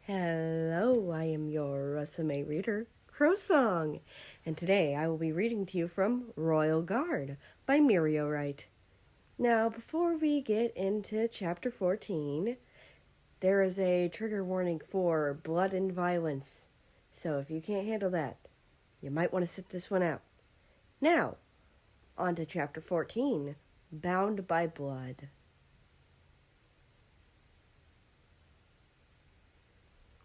Hello, I am your Rusame reader, Crowsong, and today I will be reading to you from Royal Guard by Mirio Wright. Now, before we get into chapter 14, there is a trigger warning for blood and violence, so if you can't handle that, you might want to sit this one out. Now, on to chapter 14, Bound by Blood.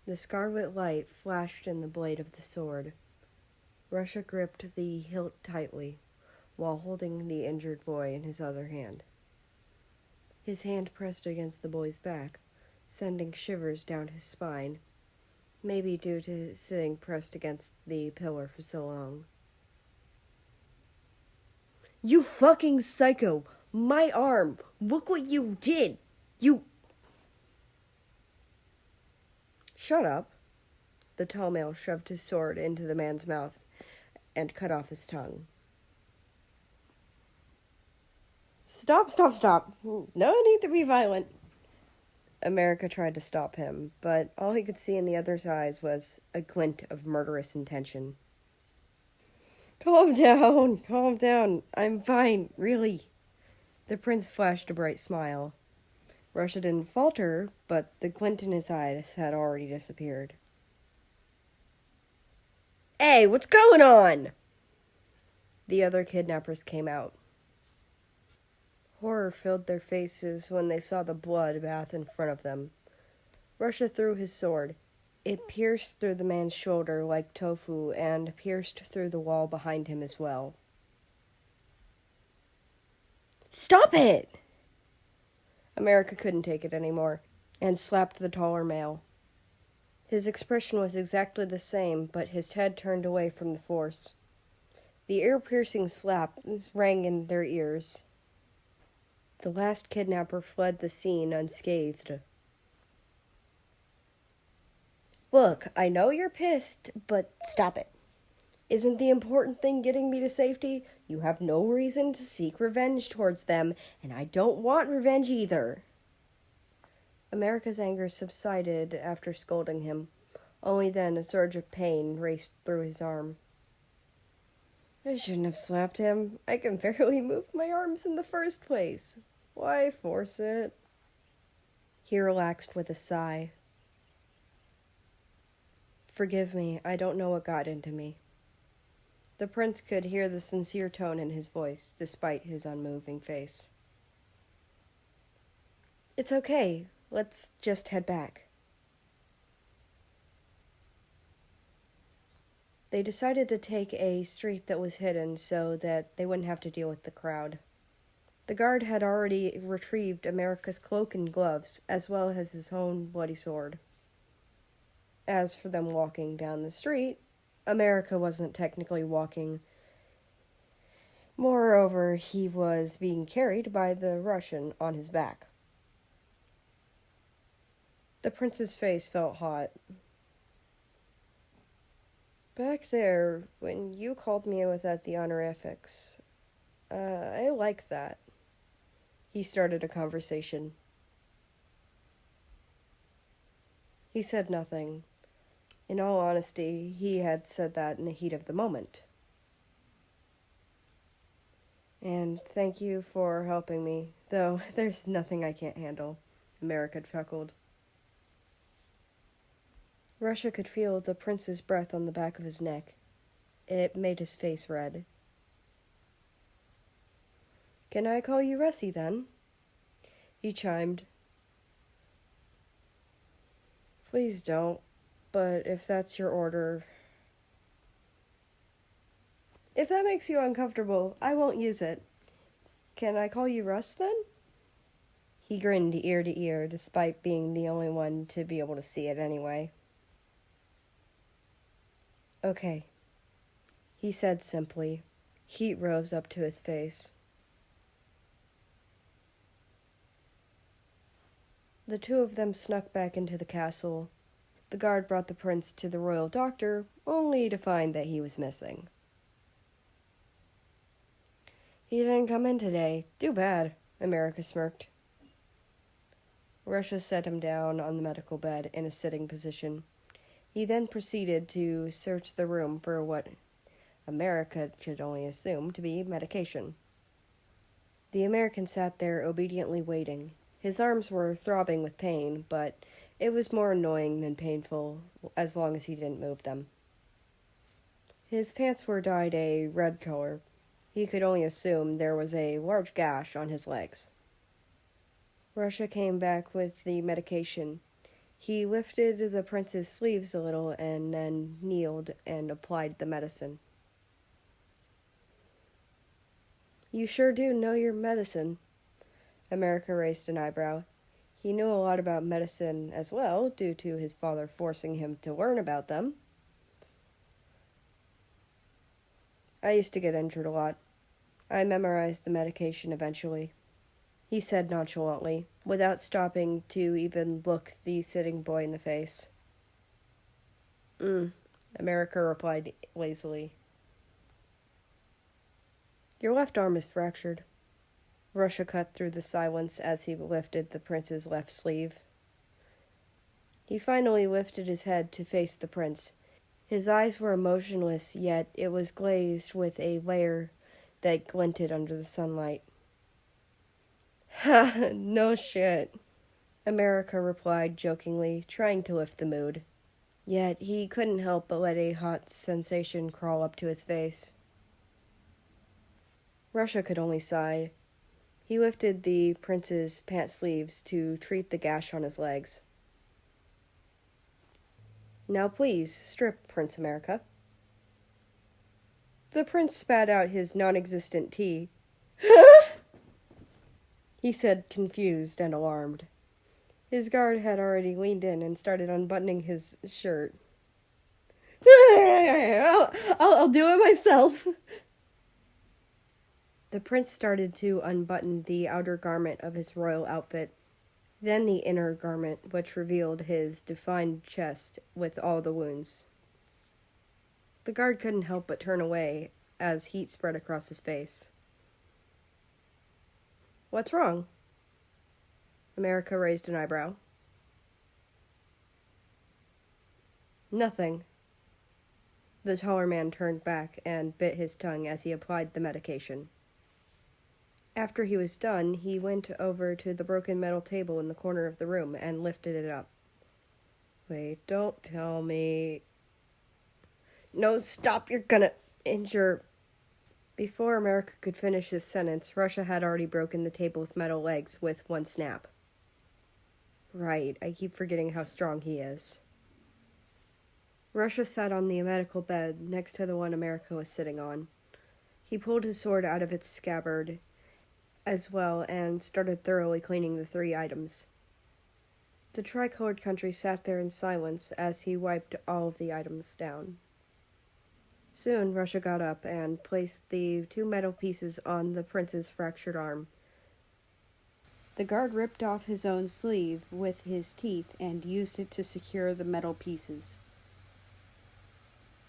The scarlet light flashed in the blade of the sword. Russia gripped the hilt tightly, while holding the injured boy in his other hand. His hand pressed against the boy's back, sending shivers down his spine, maybe due to sitting pressed against the pillar for so long. "You fucking psycho! My arm! Look what you did! You..." "Shut up." The tall male shoved his sword into the man's mouth and cut off his tongue. Stop. No need to be violent." America tried to stop him, but all he could see in the other's eyes was a glint of murderous intention. Calm down. I'm fine, really." The prince flashed a bright smile. Russia didn't falter, but the glint in his eyes had already disappeared. "Hey, what's going on?" The other kidnappers came out. Horror filled their faces when they saw the blood bath in front of them. Russia threw his sword. It pierced through the man's shoulder like tofu and pierced through the wall behind him as well. "Stop it!" America couldn't take it anymore, and slapped the taller male. His expression was exactly the same, but his head turned away from the force. The ear-piercing slap rang in their ears. The last kidnapper fled the scene unscathed. "Look, I know you're pissed, but stop it. Isn't the important thing getting me to safety? You have no reason to seek revenge towards them, and I don't want revenge either." America's anger subsided after scolding him. Only then a surge of pain raced through his arm. "I shouldn't have slapped him. I can barely move my arms in the first place. Why force it?" He relaxed with a sigh. "Forgive me, I don't know what got into me." The prince could hear the sincere tone in his voice, despite his unmoving face. "It's okay. Let's just head back." They decided to take a street that was hidden so that they wouldn't have to deal with the crowd. The guard had already retrieved America's cloak and gloves, as well as his own bloody sword. As for them walking down the street, America wasn't technically walking. Moreover, he was being carried by the Russian on his back. The prince's face felt hot. "Back there, when you called me without the honorifics, I like that." He started a conversation. He said nothing. In all honesty, he had said that in the heat of the moment. "And thank you for helping me, though there's nothing I can't handle," America chuckled. Russia could feel the prince's breath on the back of his neck. It made his face red. "Can I call you Russie, then?" He chimed. "Please don't, but if that's your order..." "If that makes you uncomfortable, I won't use it. Can I call you Russ, then?" He grinned ear to ear, despite being the only one to be able to see it anyway. "Okay," he said simply. Heat rose up to his face. The two of them snuck back into the castle. The guard brought the prince to the royal doctor, only to find that he was missing. "He didn't come in today. Too bad," America smirked. Russia set him down on the medical bed in a sitting position. He then proceeded to search the room for what America should only assume to be medication. The American sat there obediently waiting. His arms were throbbing with pain, but it was more annoying than painful as long as he didn't move them. His pants were dyed a red color. He could only assume there was a large gash on his legs. Russia came back with the medication. He lifted the prince's sleeves a little and then kneeled and applied the medicine. "You sure do know your medicine." America raised an eyebrow. He knew a lot about medicine as well, due to his father forcing him to learn about them. "I used to get injured a lot. I memorized the medication eventually," he said nonchalantly, without stopping to even look the sitting boy in the face. America replied lazily. "Your left arm is fractured." Russia cut through the silence as he lifted the prince's left sleeve. He finally lifted his head to face the prince. His eyes were emotionless, yet it was glazed with a layer that glinted under the sunlight. "Ha, no shit," America replied jokingly, trying to lift the mood. Yet he couldn't help but let a hot sensation crawl up to his face. Russia could only sigh. He lifted the prince's pant sleeves to treat the gash on his legs. "Now please, strip, Prince America." The prince spat out his non-existent tea. He said, confused and alarmed. His guard had already leaned in and started unbuttoning his shirt. I'll do it myself." The prince started to unbutton the outer garment of his royal outfit, then the inner garment, which revealed his defined chest with all the wounds. The guard couldn't help but turn away as heat spread across his face. "What's wrong?" America raised an eyebrow. "Nothing." The taller man turned back and bit his tongue as he applied the medication. After he was done, he went over to the broken metal table in the corner of the room and lifted it up. "Wait, don't tell me..." "No, stop, you're gonna injure..." Before America could finish his sentence, Russia had already broken the table's metal legs with one snap. Right, I keep forgetting how strong he is. Russia sat on the medical bed next to the one America was sitting on. He pulled his sword out of its scabbard as well and started thoroughly cleaning the 3 items. The tricolored country sat there in silence as he wiped all of the items down. Soon, Russia got up and placed the 2 metal pieces on the prince's fractured arm. The guard ripped off his own sleeve with his teeth and used it to secure the metal pieces.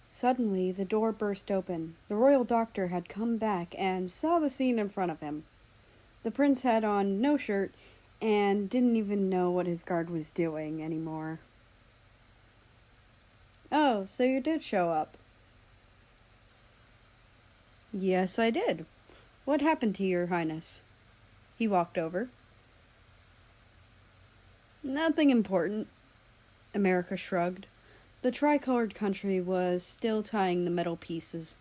Suddenly, the door burst open. The royal doctor had come back and saw the scene in front of him. The prince had on no shirt and didn't even know what his guard was doing anymore. "Oh, so you did show up." "Yes, I did. What happened to your highness?" He walked over. "Nothing important." America shrugged. The tricolored country was still tying the metal pieces.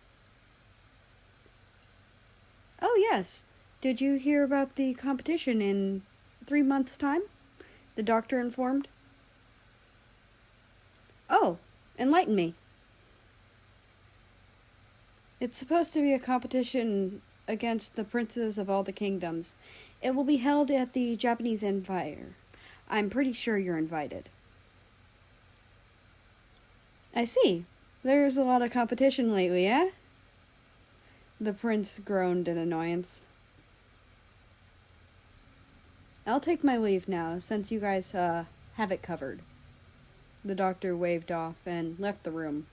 "Oh, yes. Did you hear about the competition in 3 months' time?" the doctor informed. "Oh, enlighten me." "It's supposed to be a competition against the princes of all the kingdoms. It will be held at the Japanese Empire. I'm pretty sure you're invited." "I see. There's a lot of competition lately, eh?" The prince groaned in annoyance. "I'll take my leave now, since you guys, have it covered." The doctor waved off and left the room.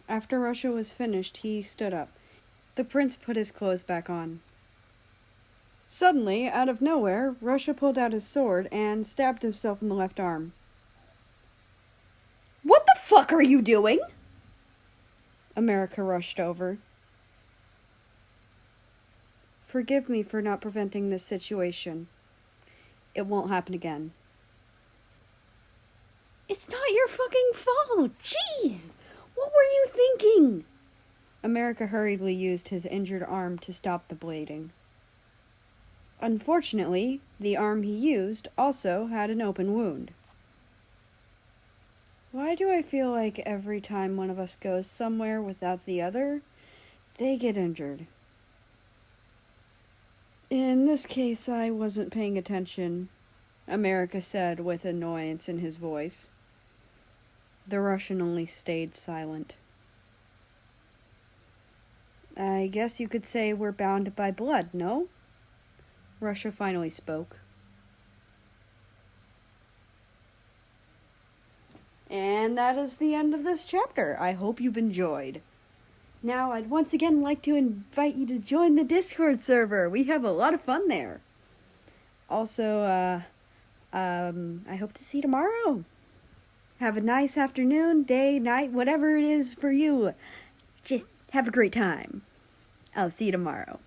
After Russia was finished, he stood up. The prince put his clothes back on. Suddenly, out of nowhere, Russia pulled out his sword and stabbed himself in the left arm. What the fuck are you doing? America rushed over. Forgive me for not preventing this situation. It won't happen again. It's not your fucking fault. Jeez. What were you thinking? America hurriedly used his injured arm to stop the bleeding. Unfortunately, the arm he used also had an open wound. Why do I feel like every time one of us goes somewhere without the other, they get injured? In this case, I wasn't paying attention, America said with annoyance in his voice. The Russian only stayed silent. I guess you could say we're bound by blood, no? Russia finally spoke. And that is the end of this chapter. I hope you've enjoyed. Now, I'd once again like to invite you to join the Discord server. We have a lot of fun there. Also, I hope to see you tomorrow. Have a nice afternoon, day, night, whatever it is for you. Just have a great time. I'll see you tomorrow.